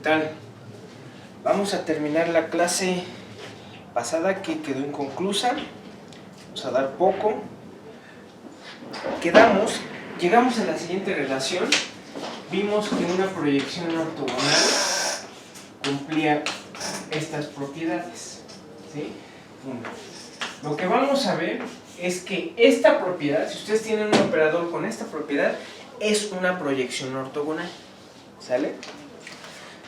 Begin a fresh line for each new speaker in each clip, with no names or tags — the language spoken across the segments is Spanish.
tal? Vamos a terminar la clase pasada que quedó inconclusa. Vamos a dar poco. Llegamos a la siguiente relación. Vimos que una proyección ortogonal cumplía estas propiedades, ¿sí? Lo que vamos a ver es que esta propiedad, si ustedes tienen un operador con esta propiedad, es una proyección ortogonal, ¿sale?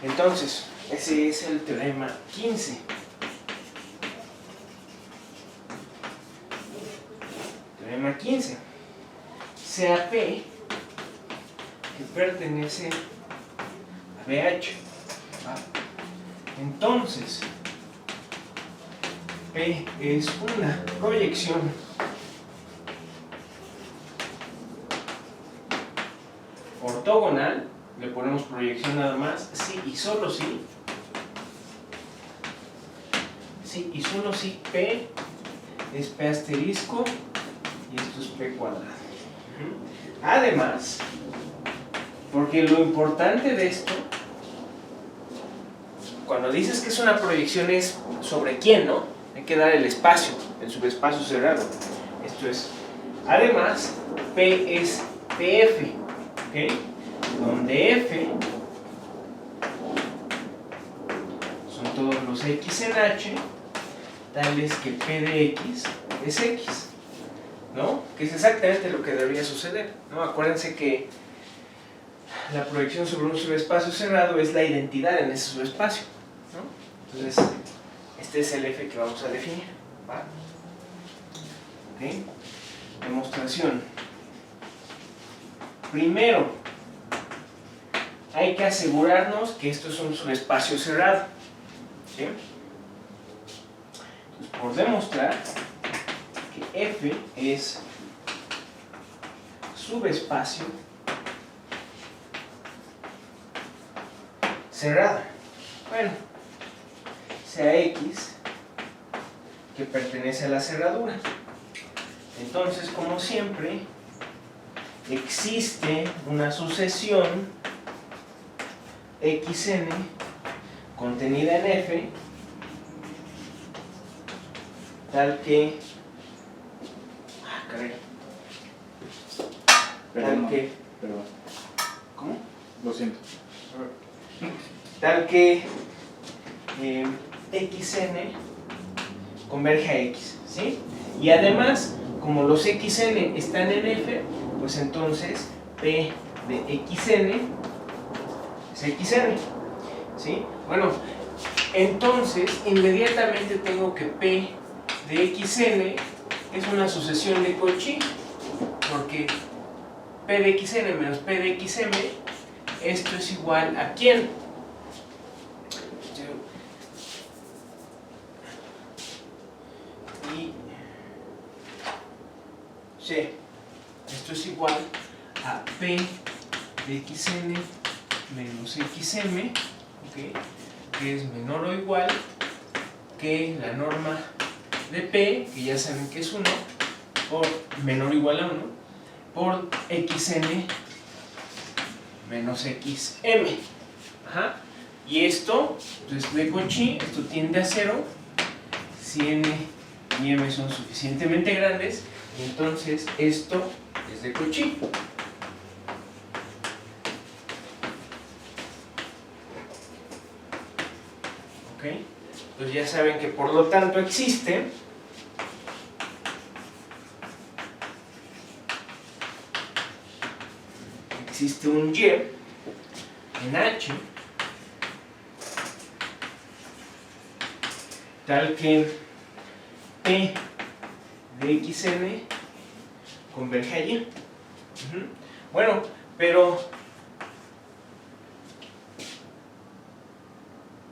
Entonces, ese es el teorema 15. Teorema 15. Sea P que pertenece a BH. Entonces, P es una proyección ortogonal. Le ponemos proyección nada más, sí y solo sí. Sí y solo sí, P es P asterisco y esto es P cuadrado. Además, porque lo importante de esto, cuando dices que es una proyección es sobre quién, ¿no? Hay que dar el espacio, el subespacio cerrado. Esto es, además, P es PF, ¿ok? Donde F son todos los X en H, tales que P de X es X, ¿no? Que es exactamente lo que debería suceder, ¿no? Acuérdense que la proyección sobre un subespacio cerrado es la identidad en ese subespacio, ¿no? Entonces, este es el F que vamos a definir, ¿va? ¿Okay? Demostración. Primero, hay que asegurarnos que esto es un subespacio cerrado, ¿sí? Entonces, por demostrar que F es subespacio cerrado. Bueno, sea X que pertenece a la cerradura. Entonces, como siempre, existe una sucesión XN contenida en F tal que
Perdón.
¿Cómo?
Lo siento.
Tal que XN converge a X, ¿sí? Y además, como los XN están en F, pues entonces P de XN es XN, ¿sí? Bueno, entonces inmediatamente tengo que P de XN es una sucesión de Cauchy, porque P de XN menos P de XM, esto es igual a ¿quién? Y C, esto es igual a P de XN menos XM, ¿okay? Que es menor o igual que la norma de P, que ya saben que es 1, por menor o igual a 1, por XN menos XM. Ajá. Y esto, entonces de Cauchy, esto tiende a 0 si N y M son suficientemente grandes, y entonces esto es de Cauchy. ¿Ok? Entonces ya saben que por lo tanto existe un Y en H tal que P de XN converge a Y. Bueno, pero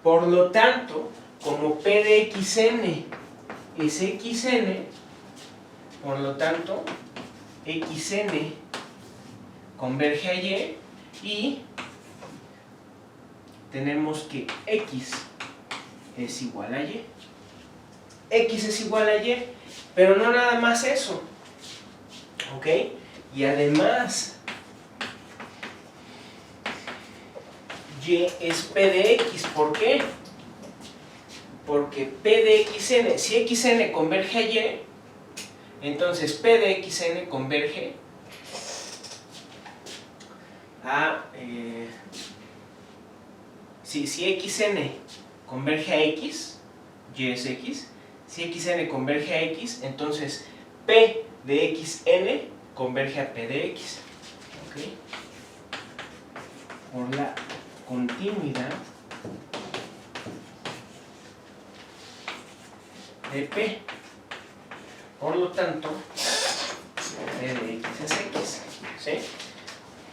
por lo tanto, como P de XN es XN, por lo tanto, XN converge a Y tenemos que X es igual a Y. X es igual a Y, pero no nada más eso, ¿ok? Y además, Y es P de X. ¿Por qué? Porque P de XN, si XN converge a Y, entonces P de XN converge a... si XN converge a X, Y es X, si XN converge a X, entonces P de XN converge a P de X. ¿Okay? Por la continuidad de P. Por lo tanto, P de X es X. ¿Sí?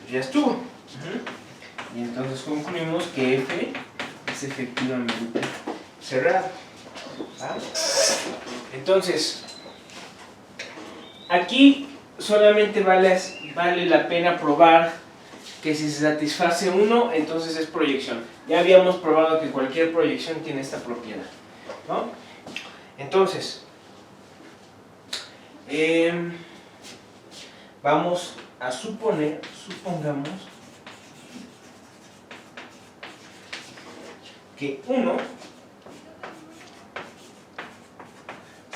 Pues ya estuvo. Y entonces concluimos que F es efectivamente cerrado. ¿Ah? Entonces, aquí solamente vale la pena probar que si se satisface uno, entonces es proyección. Ya habíamos probado que cualquier proyección tiene esta propiedad, ¿no? Entonces, vamos a supongamos que 1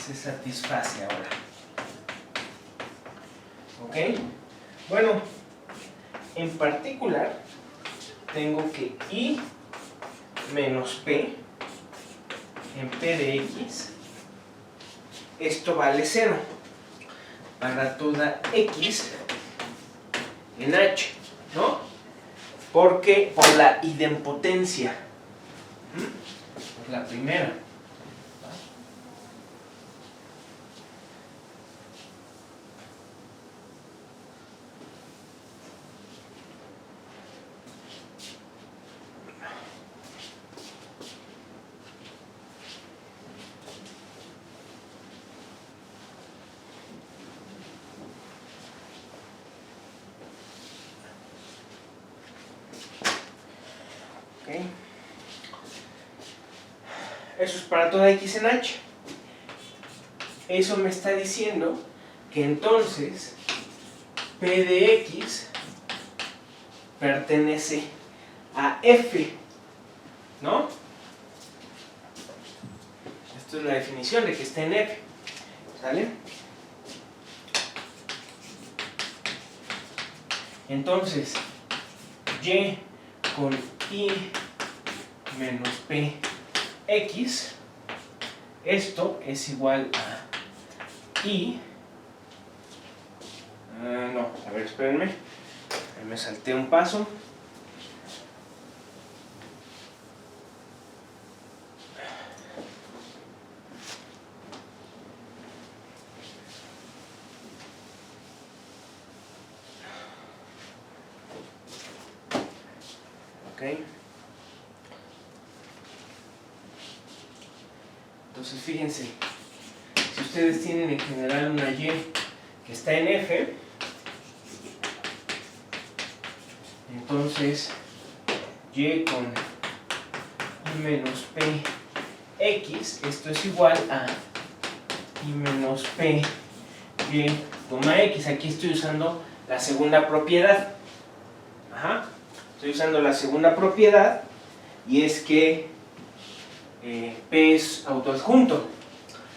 se satisface ahora. ¿Ok? Bueno, en particular tengo que I menos P en P de X, esto vale 0 para toda X en H, ¿no? Porque por la idempotencia, por la primera. ¿Okay? Eso es para toda X en H. Eso me está diciendo que entonces P de X pertenece a F, ¿no? Esto es la definición de que está en F, ¿sale? Entonces, Y con I menos P X, esto es igual a I, no, a ver, espérenme, me salté un paso. ¿Okay? Entonces fíjense, si ustedes tienen en general una Y que está en F, entonces Y con I menos P X, esto es igual a I menos P Y, X. Aquí estoy usando la segunda propiedad. Ajá. Estoy usando la segunda propiedad y es que P es autoadjunto.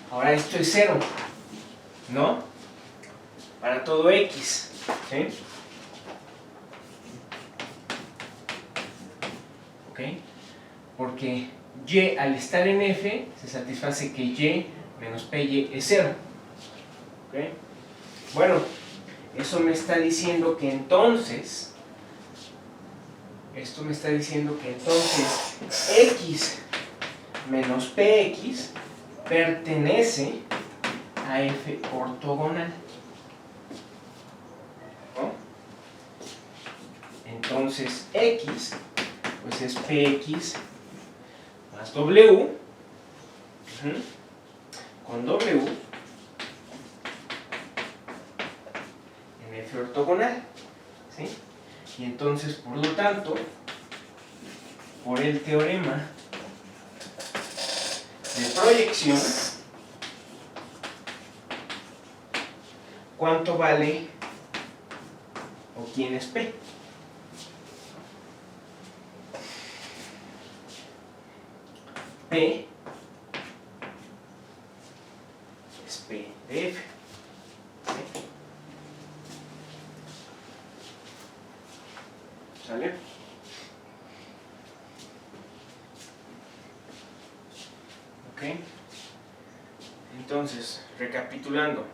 Ahora esto es 0, ¿no? Para todo X, ¿sí? ¿Ok? Porque Y al estar en F se satisface que Y menos PY es 0. ¿Ok? Bueno, eso me está diciendo que entonces... Esto me está diciendo que entonces X menos PX pertenece a F ortogonal, ¿no? Entonces X pues es PX más W con W en F ortogonal, ¿sí? Y entonces, por lo tanto, por el teorema de proyección, ¿cuánto vale o quién es P? P es P de F. ¿Sí? ¿Sale? Ok. Entonces, recapitulando.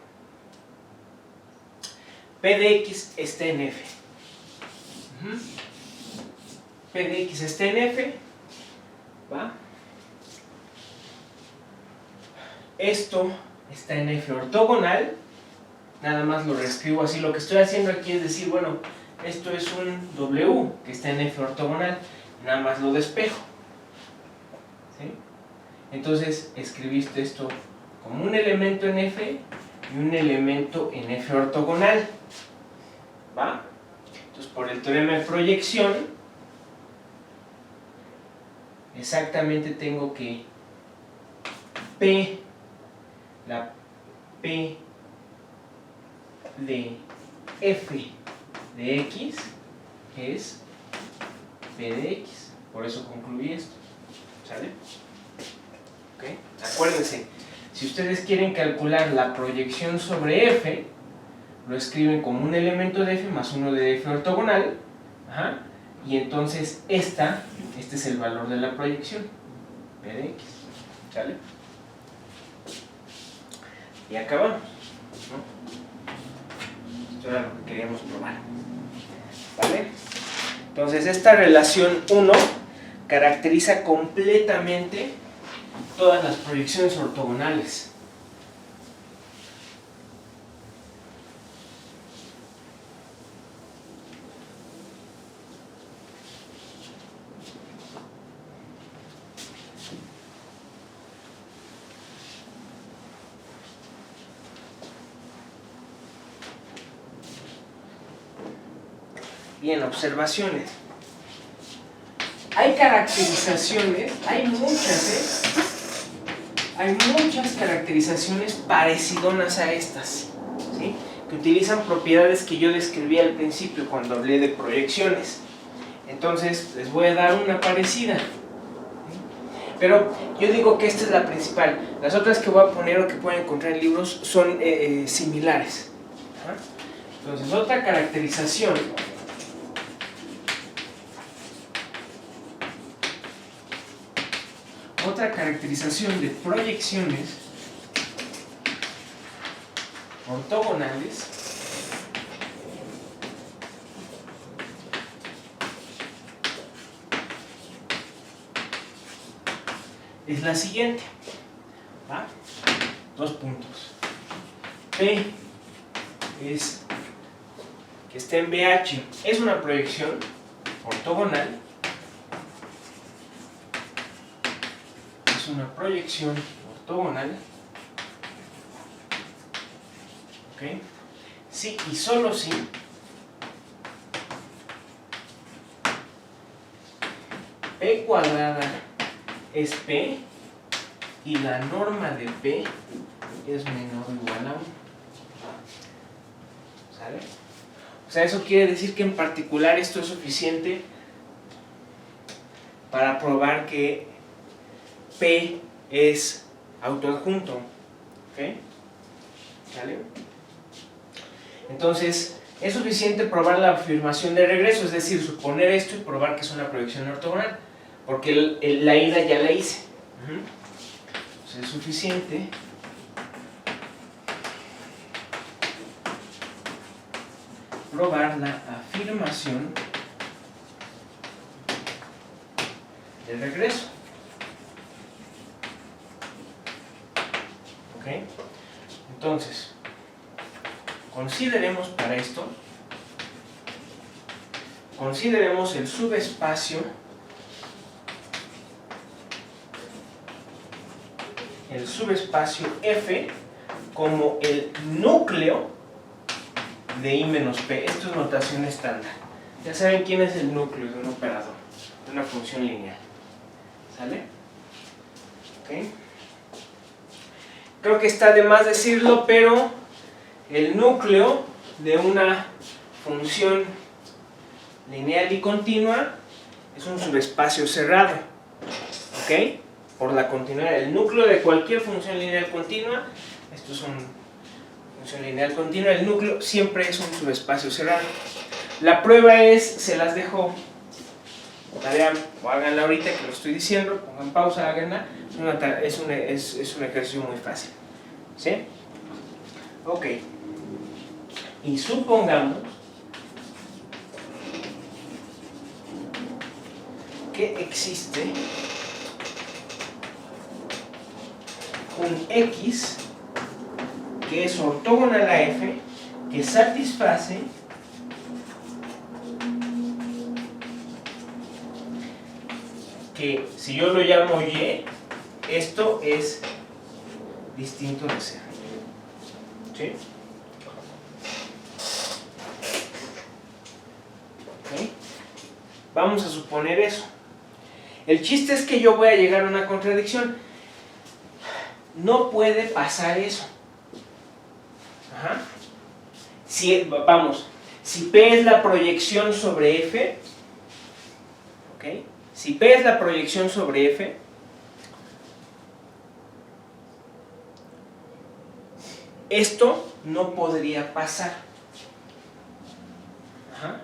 P de X está en F. P de X está en F. ¿Va? Esto está en F ortogonal. Nada más lo reescribo así. Lo que estoy haciendo aquí es decir, bueno, esto es un W que está en F ortogonal. Nada más lo despejo. ¿Sí? Entonces escribiste esto como un elemento en F y un elemento en F ortogonal. ¿Va? Entonces por el teorema de proyección, exactamente tengo que P, la P de F de X es P de X. Por eso concluí esto. ¿Sale? ¿Okay? Acuérdense, si ustedes quieren calcular la proyección sobre F, lo escriben como un elemento de F más uno de F ortogonal. Ajá, y entonces este es el valor de la proyección, P de X. ¿Sale? Y acabamos, ¿no? Esto era lo que queríamos probar. ¿Vale? Entonces esta relación 1 caracteriza completamente todas las proyecciones ortogonales. Bien, observaciones. Hay caracterizaciones, hay muchas caracterizaciones parecidonas a estas, ¿sí? Que utilizan propiedades que yo describí al principio cuando hablé de proyecciones. Entonces les voy a dar una parecida, ¿sí? Pero yo digo que esta es la principal. Las otras que voy a poner o que pueden encontrar en libros son similares. ¿Ah? Entonces otra caracterización de proyecciones ortogonales es la siguiente. ¿Va? 2 puntos. P es que está en BH, es una proyección ortogonal. Es una proyección ortogonal. ¿Ok? Sí y solo si P cuadrada es P y la norma de P es menor o igual a 1. ¿Sale? O sea, eso quiere decir que en particular esto es suficiente para probar que P es autoadjunto. ¿Ok? ¿Sale? Entonces, es suficiente probar la afirmación de regreso, es decir, suponer esto y probar que es una proyección ortogonal, porque la ida ya la hice. Entonces, es suficiente probar la afirmación de regreso. ¿Ok? Entonces, consideremos para esto, consideremos el subespacio F como el núcleo de I menos P. Esto es notación estándar. Ya saben quién es el núcleo de un operador, de una función lineal. ¿Sale? ¿Ok? Creo que está de más decirlo, pero el núcleo de una función lineal y continua es un subespacio cerrado. ¿Ok? por la continuidad. El núcleo de cualquier función lineal continua, esto es una función lineal continua, el núcleo siempre es un subespacio cerrado. La prueba es, se las dejo tarea, o háganla ahorita que lo estoy diciendo, pongan pausa, háganla, es un ejercicio muy fácil, ¿sí? Ok, y supongamos que existe un X que es ortogonal a F, que satisface que, si yo lo llamo Y, esto es distinto de cero. ¿Sí? ¿Okay? Vamos a suponer eso. El chiste es que yo voy a llegar a una contradicción. No puede pasar eso. Ajá. Si P es la proyección sobre F, ¿ok? Si P es la proyección sobre F, esto no podría pasar. Ajá.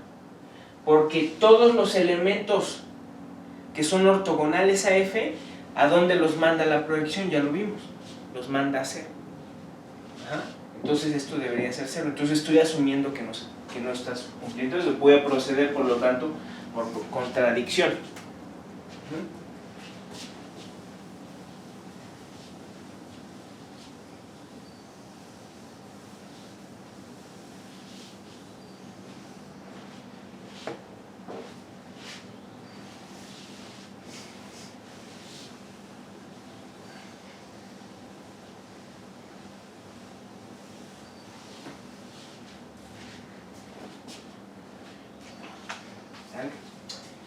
Porque todos los elementos que son ortogonales a F, ¿a dónde los manda la proyección? Ya lo vimos, los manda a cero. Ajá. Entonces esto debería ser cero. Entonces estoy asumiendo que no estás cumpliendo. Entonces voy a proceder, por lo tanto, por contradicción.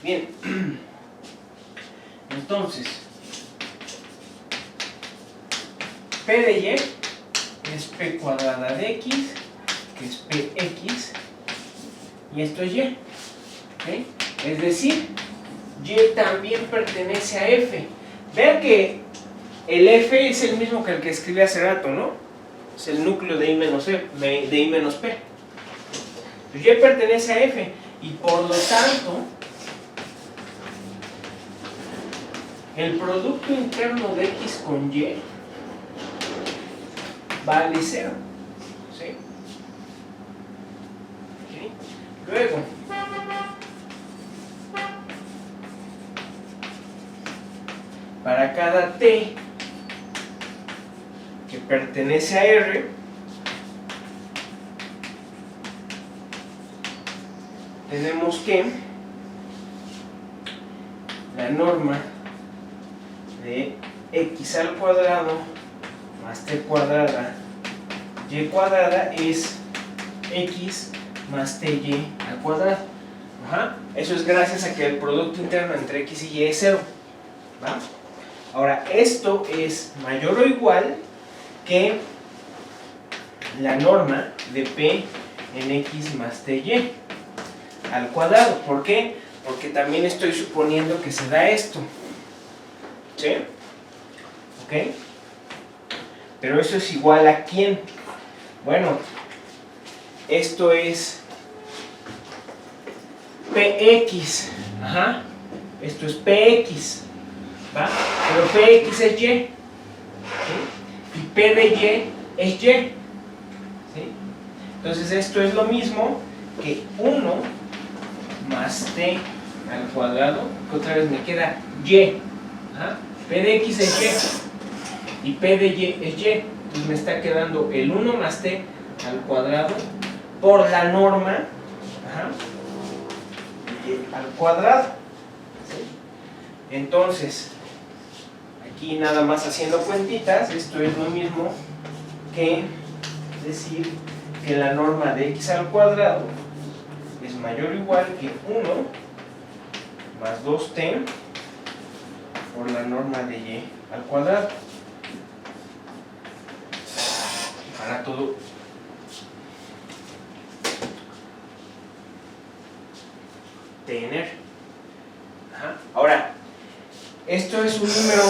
Bien, entonces, P de Y es P cuadrada de X, que es PX, y esto es Y. ¿Okay? Es decir, Y también pertenece a F. Vean que el F es el mismo que el que escribí hace rato, ¿no? Es el núcleo de I menos P. Y pertenece a F, y por lo tanto, el producto interno de X con Y vale 0. ¿Sí? ¿Okay? Luego, para cada T que pertenece a R, tenemos que la norma de X al cuadrado más T cuadrada Y cuadrada es X más TY al cuadrado. Ajá. Eso es gracias a que el producto interno entre X y Y es 0. ¿Va? Ahora, esto es mayor o igual que la norma de P en X más TY al cuadrado. ¿Por qué? Porque también estoy suponiendo que se da esto. ¿Sí? ¿Ok? Pero eso es igual a ¿quién? Bueno, esto es PX. Ajá. Esto es PX. ¿Va? Pero PX es Y. ¿Sí? Y P de Y es Y. ¿Sí? Entonces esto es lo mismo que 1 más T al cuadrado, que otra vez me queda Y. Ajá. P de X es Y y P de Y es Y. Entonces me está quedando el 1 más T al cuadrado por la norma, ajá, Y al cuadrado. ¿Sí? Entonces, aquí nada más haciendo cuentitas, esto es lo mismo que decir que la norma de X al cuadrado es mayor o igual que 1 más 2T por la norma de Y al cuadrado. Para todo tener. Ajá. Ahora, esto es un número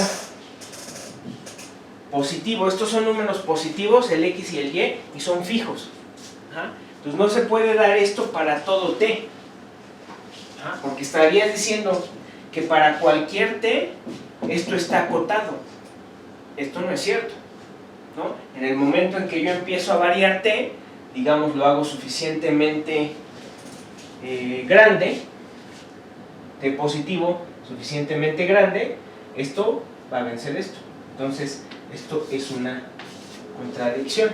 positivo. Estos son números positivos, el x y el y, y son fijos. Ajá. Entonces no se puede dar esto para todo t. Ajá. Porque estarías diciendo que para cualquier t esto está acotado. Esto no es cierto, ¿no? En el momento en que yo empiezo a variar t, digamos lo hago suficientemente grande, t positivo suficientemente grande, esto va a vencer esto. Entonces esto es una contradicción.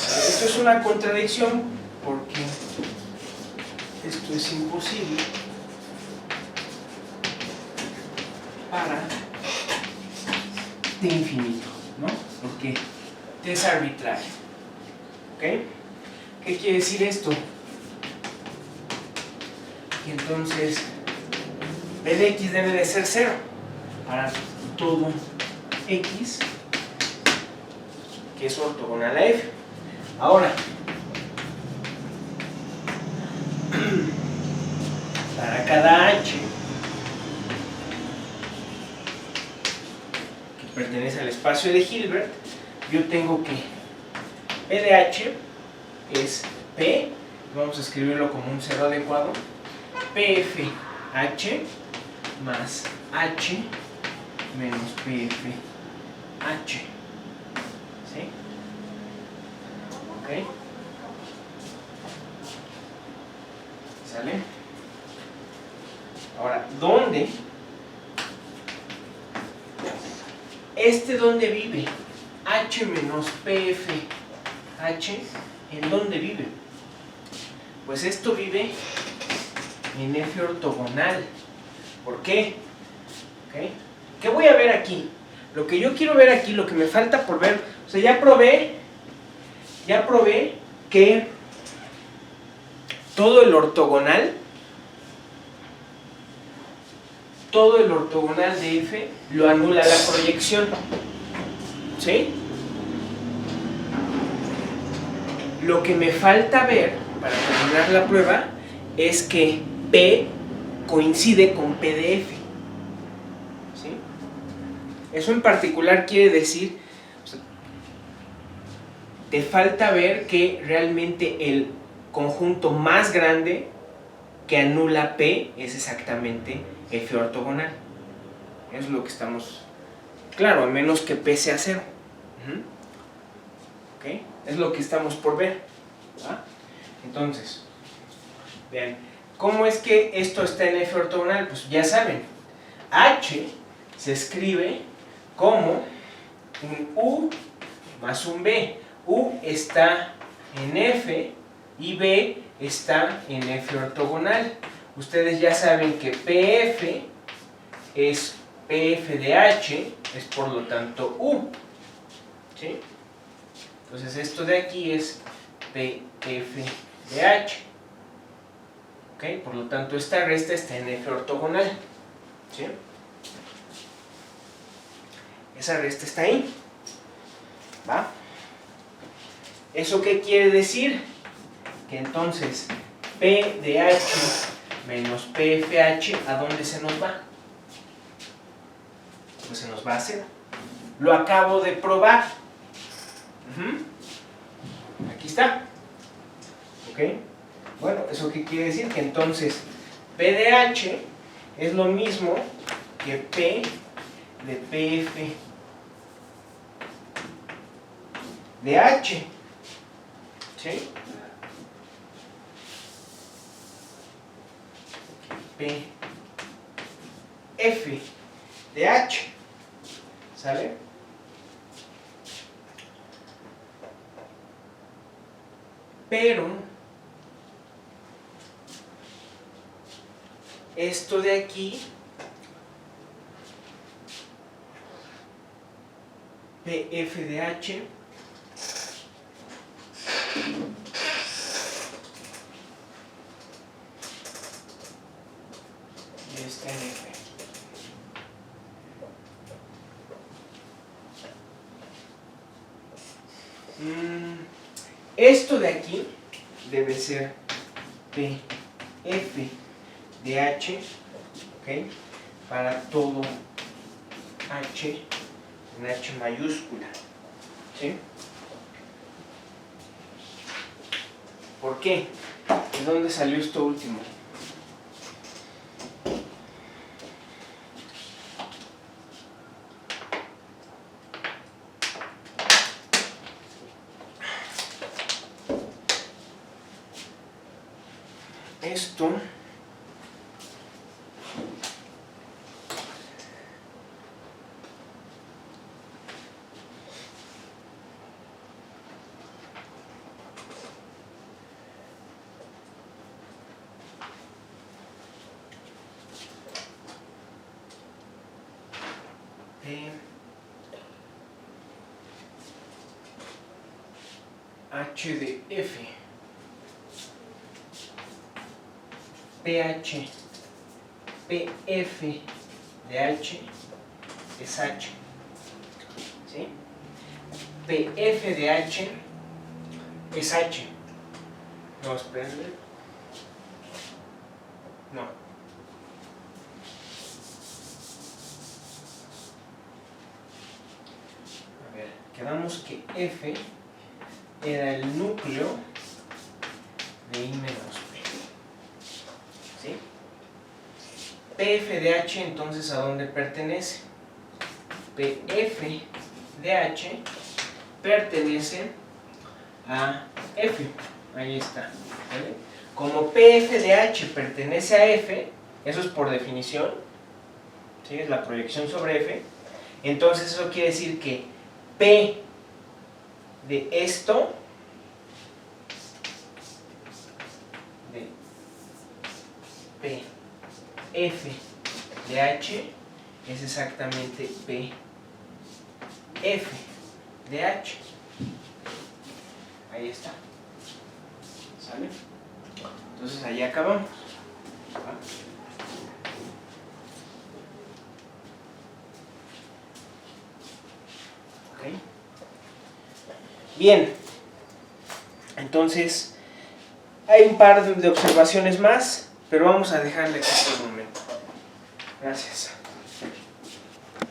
Esto es una contradicción porque esto es imposible para t infinito, ¿no? Porque t es arbitrario. ¿Ok? ¿Qué quiere decir esto? Que entonces b de x debe de ser 0 para todo x que es ortogonal a f. Ahora, para cada h que pertenece al espacio de Hilbert, yo tengo que p de h es p, vamos a escribirlo como un cero adecuado, pfh más h menos pfh. ¿Sí? ¿Ok? ¿Sale? Ahora, ¿dónde? ¿Dónde vive? H menos pfh, ¿en dónde vive? Pues esto vive en f ortogonal. ¿Por qué? ¿Okay? ¿Qué voy a ver aquí? Lo que yo quiero ver aquí, lo que me falta por ver, o sea, ya probé que todo el ortogonal de f lo anula la proyección. ¿Sí? Lo que me falta ver para terminar la prueba es que P coincide con P de F. ¿Sí? Eso en particular quiere decir, o sea, te falta ver que realmente el conjunto más grande que anula P es exactamente F ortogonal. Es lo que estamos... Claro, a menos que P sea 0. ¿Ok? Es lo que estamos por ver. ¿Va? Entonces, vean, ¿cómo es que esto está en F ortogonal? Pues ya saben, H se escribe como un U más un B. U está en F y B está en F ortogonal. Ustedes ya saben que PF es PF de H, es por lo tanto U. ¿Sí? Entonces esto de aquí es PF de H. ¿Ok? Por lo tanto esta resta está en F ortogonal. ¿Sí? Esa resta está ahí. ¿Va? ¿Eso qué quiere decir? Que entonces P de H menos PFH, ¿a dónde se nos va? Pues se nos va a 0. Lo acabo de probar. Aquí está. ¿Ok? Bueno, ¿eso qué quiere decir? Que entonces P de H es lo mismo que P de PF de H. ¿Sí? P F de H. ¿Sale? Pero esto de aquí PF de H y está en F. Esto de aquí debe ser PF de H, ¿ok? Para todo H en H mayúscula, ¿sí? ¿Por qué? ¿De dónde salió esto último? Esto H de F, PH, PF de H es H, ¿sí? PF de H es H. No, espérenme. No. A ver, quedamos que F era el núcleo de I menos P, ¿sí? PF de H, entonces, ¿a dónde pertenece? PF de H pertenece a F, ahí está, ¿vale? Como PF de H pertenece a F, eso es por definición, ¿sí? Es la proyección sobre F, entonces eso quiere decir que P de esto, de PF de H, es exactamente PF de H. Ahí está. ¿Sale? Entonces ahí acabamos. ¿Va? ¿Ok? Bien. Entonces, hay un par de observaciones más, pero vamos a dejarle aquí por el momento. Gracias.